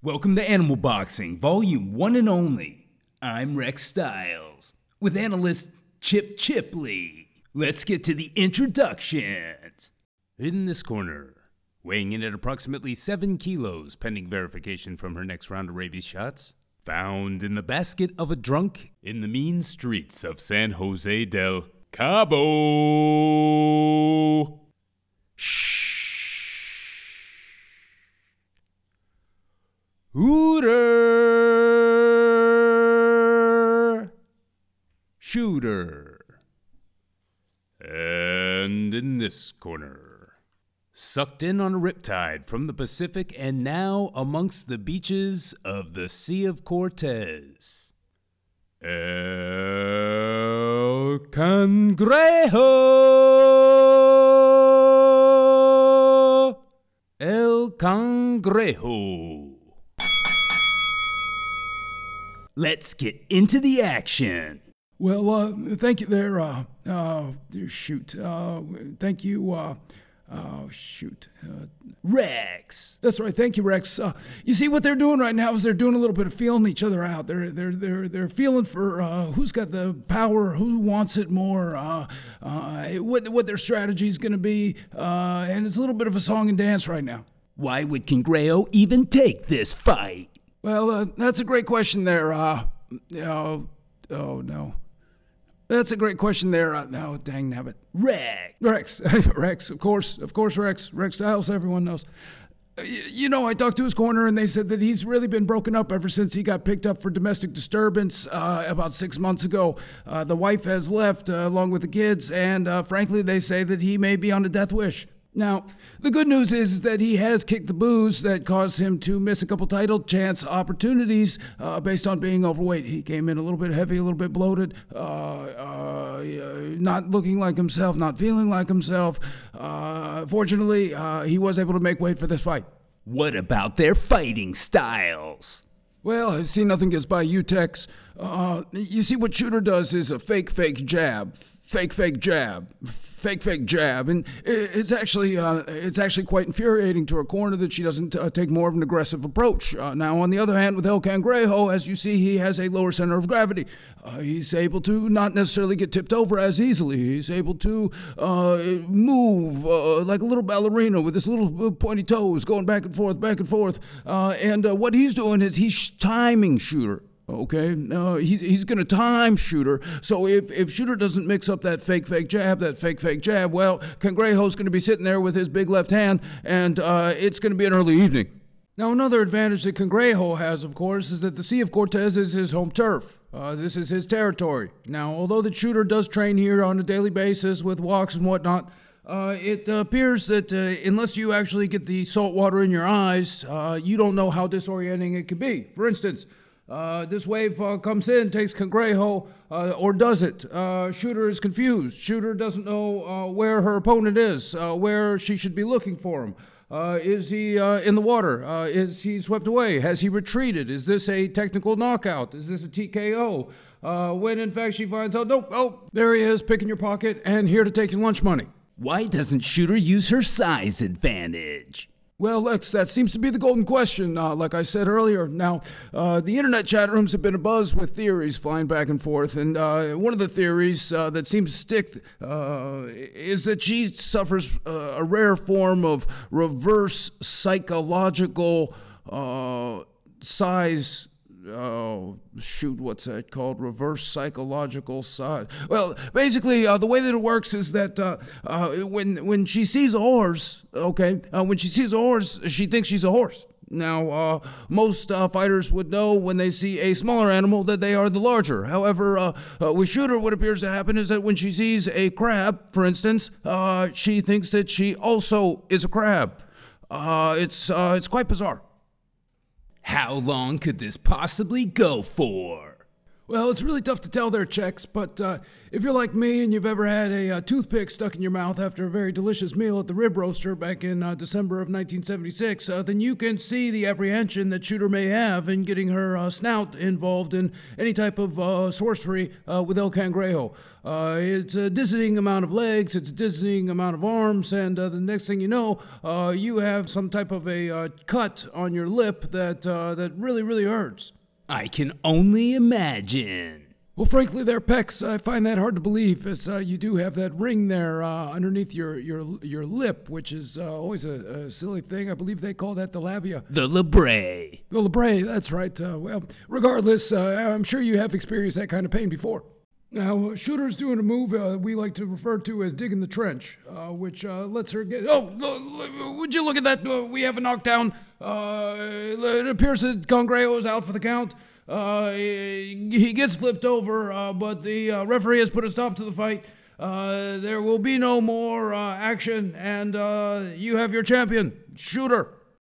Welcome to Animal Boxing, Volume 1 and only. I'm Rex Styles, with analyst Chip Chipley. Let's get to the introductions. In this corner, weighing in at approximately 7 kilos pending verification from her next round of rabies shots, found in the basket of a drunk in the mean streets of San Jose del Cabo. Shooter. And in this corner, sucked in on a riptide from the Pacific and now amongst the beaches of the Sea of Cortez, El Cangrejo. El Cangrejo. Let's get into the action. Well, thank you there, thank you, Rex. That's right, thank you, Rex. You see, what they're doing right now is they're doing a little bit of feeling each other out. They're feeling for who's got the power, who wants it more, what their strategy is going to be, and it's a little bit of a song and dance right now. Why would Cangrejo even take this fight? Well, that's a great question there. Oh, no. That's a great question there. No, dang nabbit. Rex, of course, Rex Styles, everyone knows. You know, I talked to his corner and they said that he's really been broken up ever since he got picked up for domestic disturbance about 6 months ago. The wife has left along with the kids, and frankly, they say that he may be on a death wish. Now, the good news is that he has kicked the booze that caused him to miss a couple title chance opportunities based on being overweight. He came in a little bit heavy, a little bit bloated, not looking like himself, not feeling like himself. Fortunately, he was able to make weight for this fight. What about their fighting styles? Well, I see nothing gets by you, Tex. You see, what Shooter does is a fake jab. Fake jab, and it's actually quite infuriating to her corner that she doesn't take more of an aggressive approach. Now, on the other hand, with El Cangrejo, as you see, he has a lower center of gravity. He's able to not necessarily get tipped over as easily. He's able to move like a little ballerina with his little pointy toes, going back and forth, and what he's doing is he's timing Shooter. Okay, he's going to time Shooter. So if Shooter doesn't mix up that fake jab, well, Cangrejo's going to be sitting there with his big left hand, and it's going to be an early evening. Now, another advantage that Cangrejo has, of course, is that the Sea of Cortez is his home turf. This is his territory. Now, although the Shooter does train here on a daily basis with walks and whatnot, it appears that unless you actually get the salt water in your eyes, you don't know how disorienting it can be. For instance, this wave comes in, takes Cangrejo, or does it? Shooter is confused. Shooter doesn't know where her opponent is, where she should be looking for him. Is he in the water? Is he swept away? Has he retreated? Is this a technical knockout? Is this a TKO? When in fact she finds out, nope, oh, there he is, picking your pocket and here to take your lunch money. Why doesn't Shooter use her size advantage? Well, Lex, that seems to be the golden question, like I said earlier. Now, the internet chat rooms have been abuzz with theories flying back and forth, and one of the theories that seems to stick is that she suffers a rare form of reverse psychological size. Oh, shoot, what's that called? Reverse psychological size. Well, basically, the way that it works is that when she sees a horse, she thinks she's a horse. Now, most fighters would know when they see a smaller animal that they are the larger. However, with Shooter, what appears to happen is that when she sees a crab, for instance, she thinks that she also is a crab. It's quite bizarre. How long could this possibly go for? Well, it's really tough to tell their checks, but if you're like me and you've ever had a toothpick stuck in your mouth after a very delicious meal at the rib roaster back in December of 1976, then you can see the apprehension that Shooter may have in getting her snout involved in any type of sorcery with El Cangrejo. It's a dizzying amount of legs, it's a dizzying amount of arms, and the next thing you know, you have some type of a cut on your lip that really, really hurts. I can only imagine. Well, frankly, there, Pex, I find that hard to believe, as you do have that ring there underneath your lip, which is always a silly thing. I believe they call that the labia. The labrae. The labrae, that's right. Well, regardless, I'm sure you have experienced that kind of pain before. Now, Shooter's doing a move we like to refer to as digging the trench, which lets her get... Oh, would you look at that? We have a knockdown. It appears that Cangrejo is out for the count. He gets flipped over, but the referee has put a stop to the fight. There will be no more action, and you have your champion, Shooter.